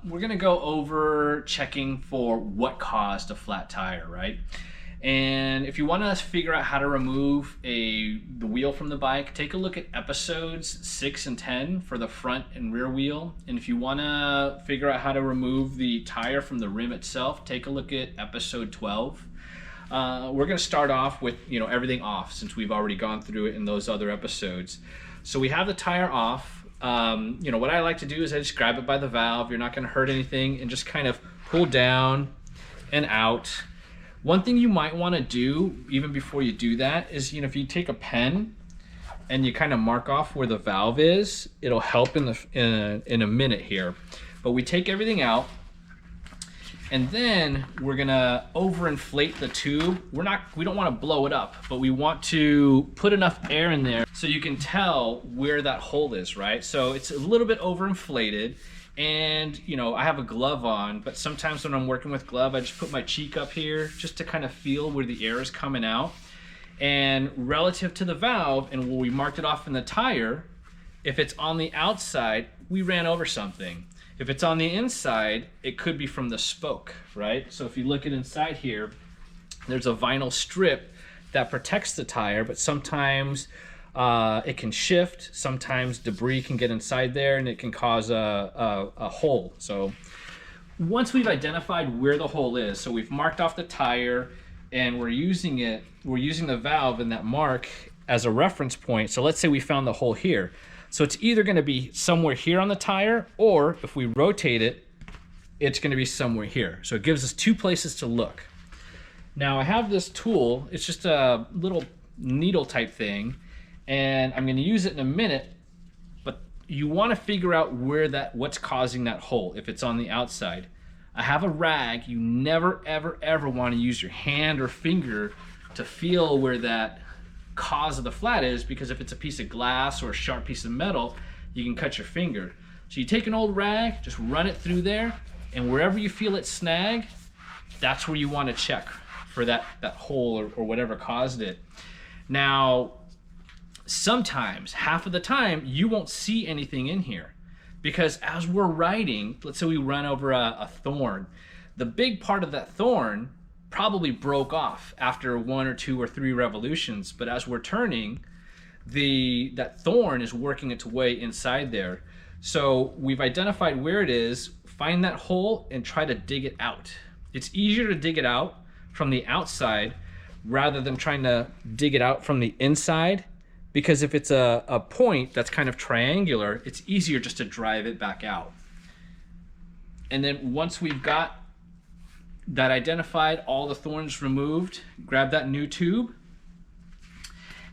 we're gonna go over checking for what caused a flat tire, right? And if you want to figure out how to remove the wheel from the bike, take a look at episodes 6 and 10 for the front and rear wheel. And if you want to figure out how to remove the tire from the rim itself, take a look at episode 12. We're going to start off with everything off, since we've already gone through it in those other episodes. So we have the tire off. What I like to do is I just grab it by the valve. You're not going to hurt anything, and just kind of pull down and out. One thing you might want to do even before you do that is, if you take a pen and you kind of mark off where the valve is, it'll help in a minute here. But we take everything out, and then we're gonna overinflate the tube. We don't want to blow it up, but we want to put enough air in there so you can tell where that hole is, right? So it's a little bit overinflated. And I have a glove on, but sometimes when I'm working with glove, I just put my cheek up here just to kind of feel where the air is coming out. And relative to the valve, and when we marked it off in the tire, if it's on the outside, we ran over something. If it's on the inside, it could be from the spoke, right? So if you look at inside here, there's a vinyl strip that protects the tire, but sometimes it can shift. Sometimes debris can get inside there and it can cause a hole. So once we've identified where the hole is, so we've marked off the tire and we're using the valve and that mark as a reference point. So let's say we found the hole here. So it's either going to be somewhere here on the tire, or if we rotate it, it's going to be somewhere here. So it gives us two places to look. Now I have this tool. It's just a little needle type thing, and I'm going to use it in a minute, but you want to figure out what's causing that hole if it's on the outside. I have a rag. You never, ever, ever want to use your hand or finger to feel where that cause of the flat is, because if it's a piece of glass or a sharp piece of metal, you can cut your finger. So you take an old rag, just run it through there, and wherever you feel it snag, that's where you want to check for that hole or whatever caused it. Now, sometimes, half of the time, you won't see anything in here, because as we're riding, let's say we run over a thorn, the big part of that thorn probably broke off after 1 or 2 or 3 revolutions, but as we're turning, that thorn is working its way inside there. So we've identified where it is, find that hole and try to dig it out. It's easier to dig it out from the outside rather than trying to dig it out from the inside, because if it's a point that's kind of triangular, it's easier just to drive it back out. And then once we've got that identified, all the thorns removed, grab that new tube.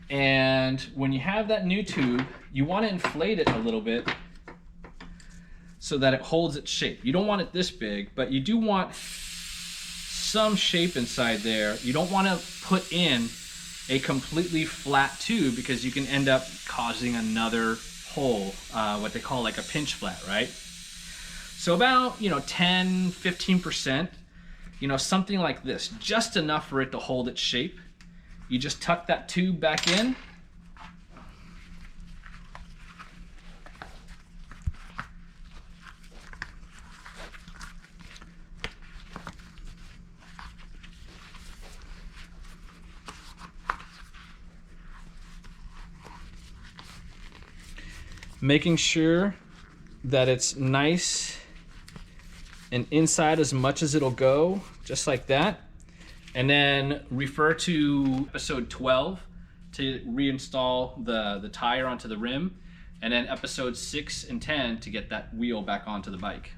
And when you have that new tube, you want to inflate it a little bit so that it holds its shape. You don't want it this big, but you do want some shape inside there. You don't want to put in a completely flat tube, because you can end up causing another hole, what they call like a pinch flat, right? So about 10-15%, something like this, just enough for it to hold its shape. You just tuck that tube back in. Making sure that it's nice and inside as much as it'll go, just like that. And then refer to episode 12 to reinstall the tire onto the rim, and then episodes 6 and 10 to get that wheel back onto the bike.